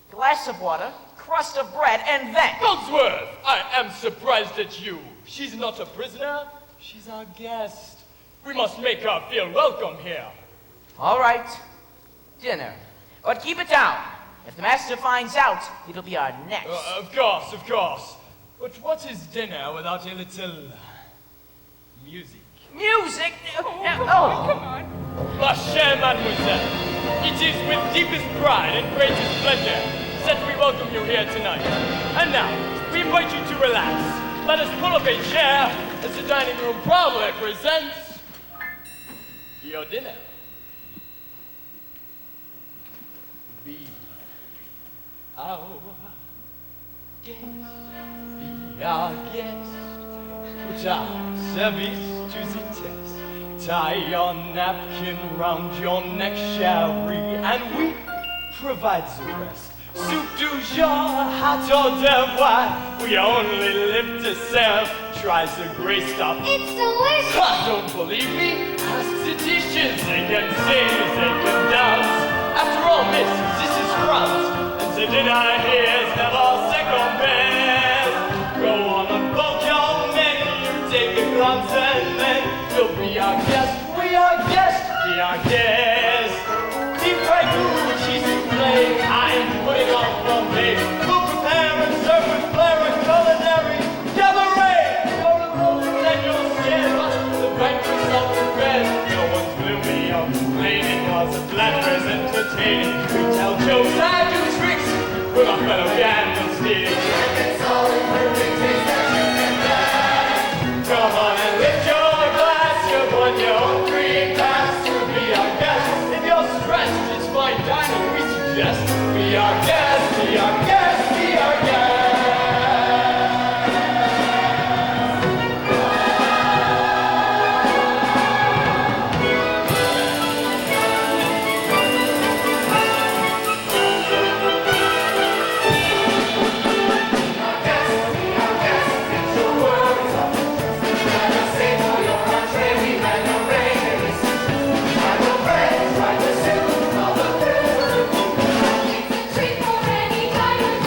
Glass of water, crust of bread, and then... Cogsworth, I am surprised at you. She's not a prisoner. She's our guest. We must make her feel welcome here. All right. Dinner. But keep it down. If the master finds out, it'll be our next. Of course, of course. But what is dinner without a little... music? Music? Come Oh. on. Ma chère mademoiselle, it is with deepest pride and greatest pleasure that we welcome you here tonight. And now, we invite you to relax. Let us pull up a chair as the dining room proudly presents your dinner. Be our guest, be our guest, put our service to the test. Tie your napkin round your neck, Cherie, and we provide the rest. Soup du jour, hot hors d'oeuvre, we only live to serve. Try the great stuff. It's delicious. Don't believe me? Ask the dishes. They can sing, they can dance. After all, miss, this is France, and the dinner here is never second best. Go on and book your menu, take a glance, and then you'll be our guest. We are guests, be our guest. Deep fried food, cheese souffle, I'm putting on for me. We'll prepare and serve with flair and culinary cabaret. For the roast and your skin, the breakfast of the bed. No one's gloomy or complaining, cause the flatterers entertaining. We tell jokes, I do tricks with our fellow candlesticks. It's all in perfect taste that you can have. Come on and lift your glass, you've won your free pass to be our guest. If you're stressed, it's fine dining, we suggest. Be our guest, be our guest, be our guest. Treat for any diamond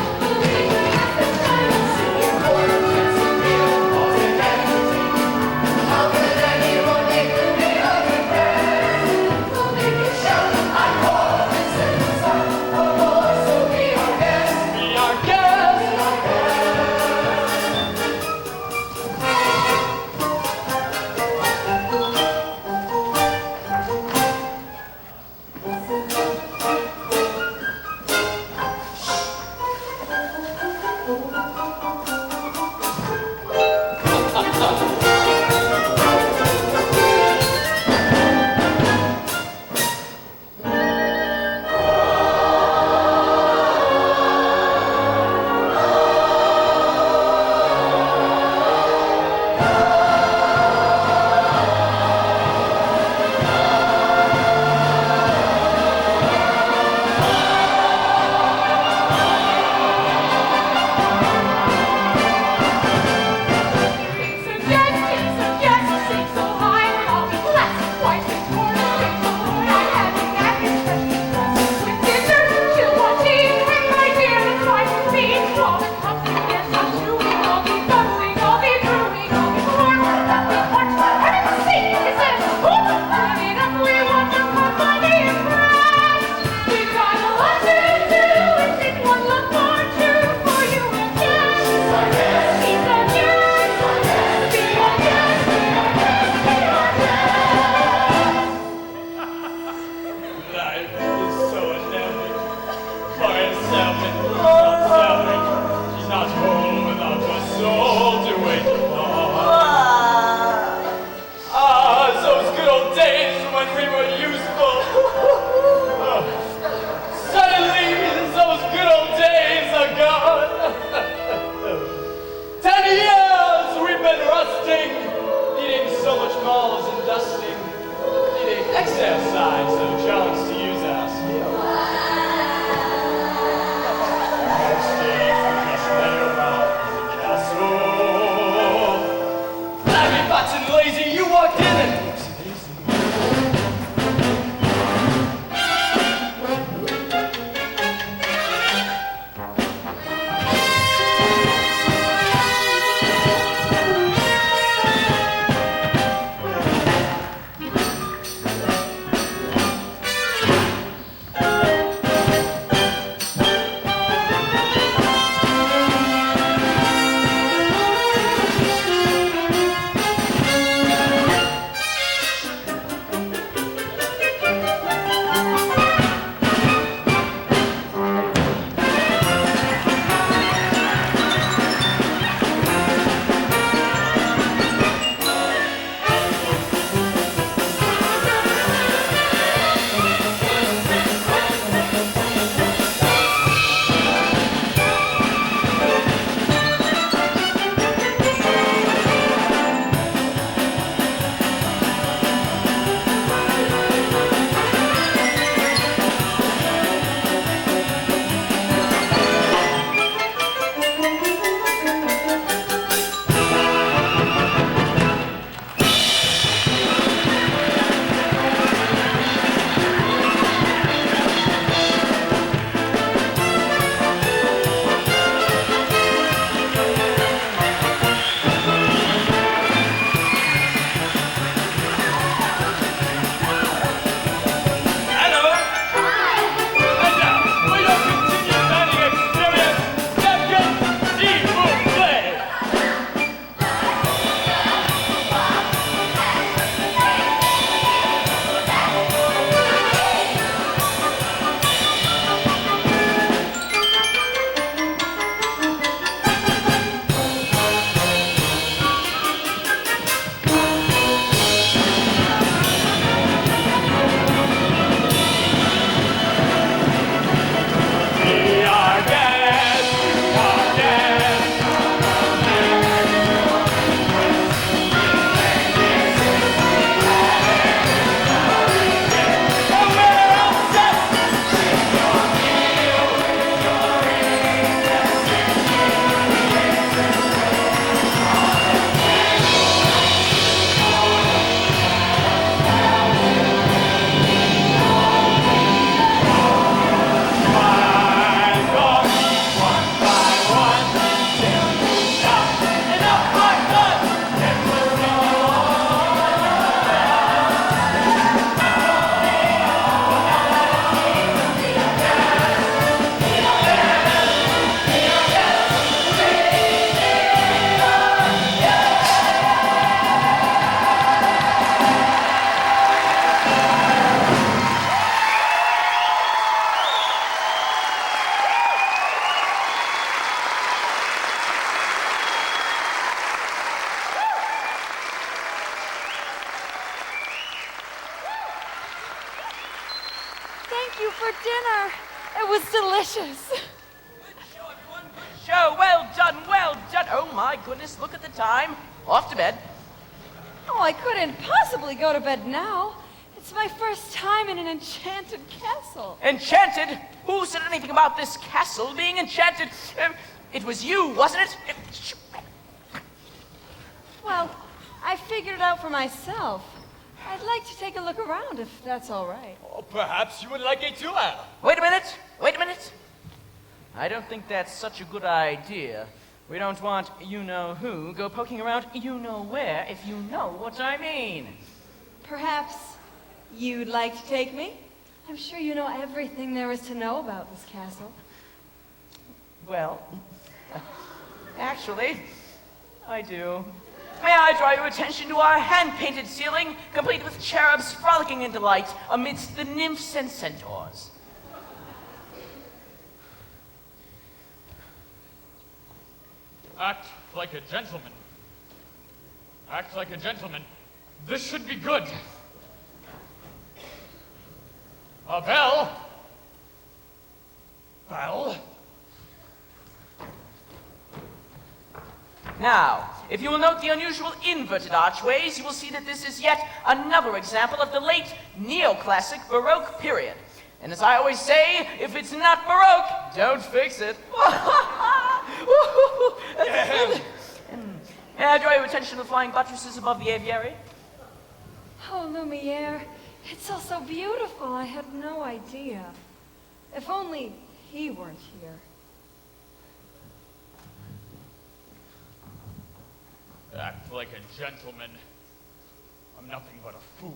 dinner. It was delicious. Show, well done, well done. Oh my goodness, look at the time. Off to bed. Oh, I couldn't possibly go to bed now. It's my first time in an enchanted castle. Enchanted? Who said anything about this castle being enchanted? It was you, wasn't it? Well, I figured it out for myself. I'd like to take a look around if that's all right. Oh, perhaps you would like a tour. Wait a minute, wait a minute. I don't think that's such a good idea. We don't want you-know-who go poking around you-know-where, if you know what I mean. Perhaps you'd like to take me? I'm sure you know everything there is to know about this castle. Well, actually, I do. May I draw your attention to our hand-painted ceiling, complete with cherubs frolicking in delight amidst the nymphs and centaurs? Act like a gentleman. Act like a gentleman. This should be good. Belle? Belle? Now, if you will note the unusual inverted archways, you will see that this is yet another example of the late neoclassic Baroque period. And as I always say, if it's not Baroque, don't fix it. May I draw your attention to the flying buttresses above the aviary? Oh, Lumiere, it's all so beautiful. I had no idea. If only he weren't here. Act like a gentleman. I'm nothing but a fool.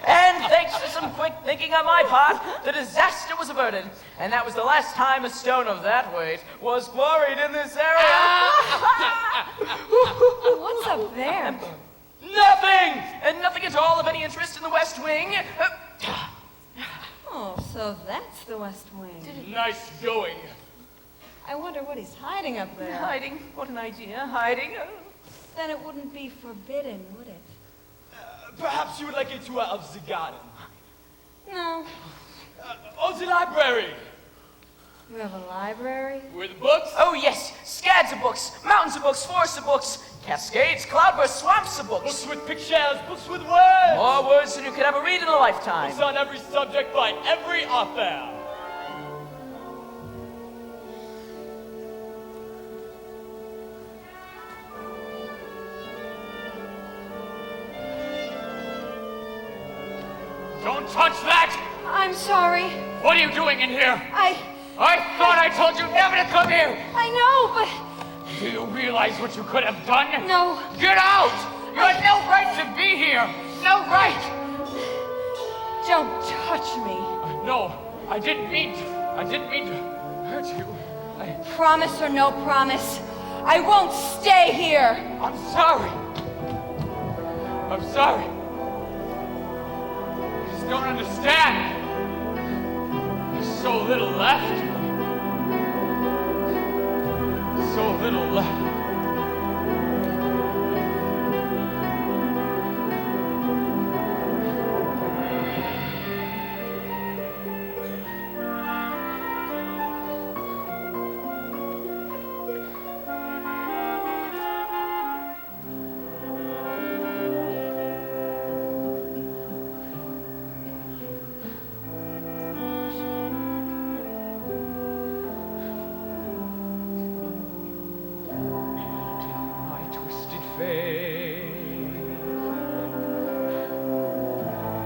And thanks to some quick thinking on my part, the disaster was averted. And that was the last time a stone of that weight was quarried in this area. What's up there? Nothing! And nothing at all of any interest in the West Wing. Oh, so that's the West Wing. Nice going. I wonder what he's hiding up there. Hiding? What an idea. Hiding? Then it wouldn't be forbidden, would it? Perhaps you would like a tour of the garden. No. Or the library. You have a library? With books? Oh, yes. Scads of books, mountains of books, forests of books, cascades, cloudbursts, swamps of books. Books with pictures, books with words. More words than you could ever read in a lifetime. Books on every subject by every author. Don't touch that! I'm sorry. What are you doing in here? I thought I told you never to come here! I know, but... Do you realize what you could have done? No. Get out! You had no right to be here! No right! Don't touch me. No, I didn't mean to hurt you. Promise or no promise, I won't stay here. I'm sorry. I'm sorry. I just don't understand. There's so little left. So little left.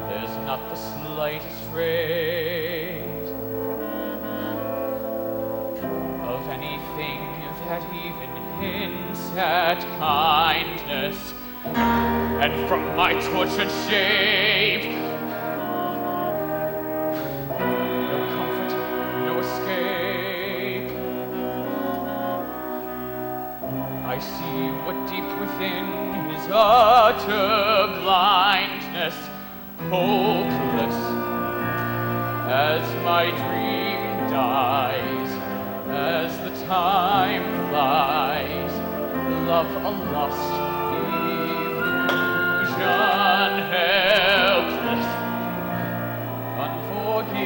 There's not the slightest trace of anything that even hints at kindness, and from my tortured shape, no comfort, no escape. I see what deep within is utter blindness, hopeless as my dream dies, as the time flies. Love a lost helpless, unforgiven,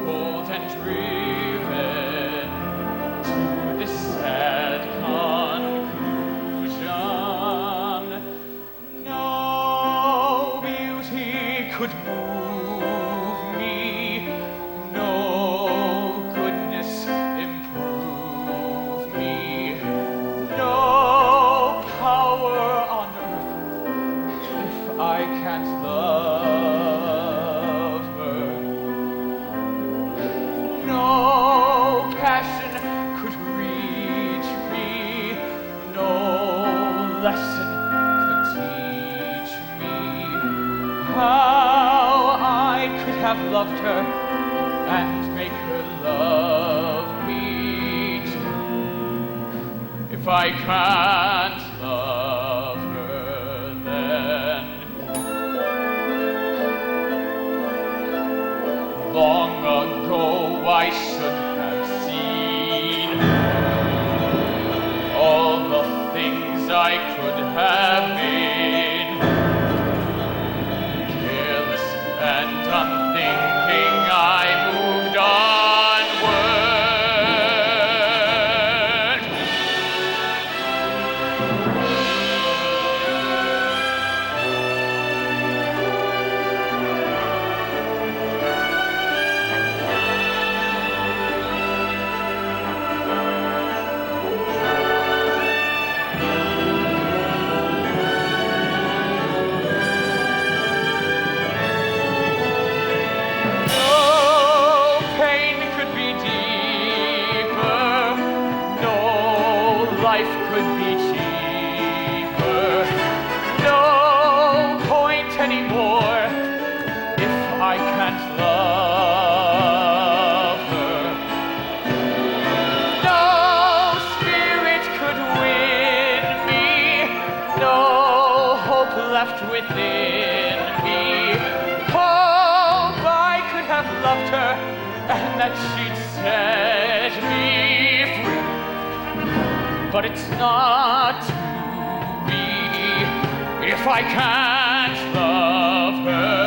cold and driven to this sad conclusion. No beauty could move me, no goodness improve me, no power on earth if I can't love her. No passion could reach me, no lesson could teach me how I could have loved her and make her love me too. If I can't love her, then long ago I should have seen all the things I could have been. Careless and unthinking, I moved onward. No pain could be deeper, no life could be cheaper, no point anymore if I can't love her. No spirit could win me, no hope left within me. Hope I could have loved her and that she'd set me free. But it's not to be if I can't love her.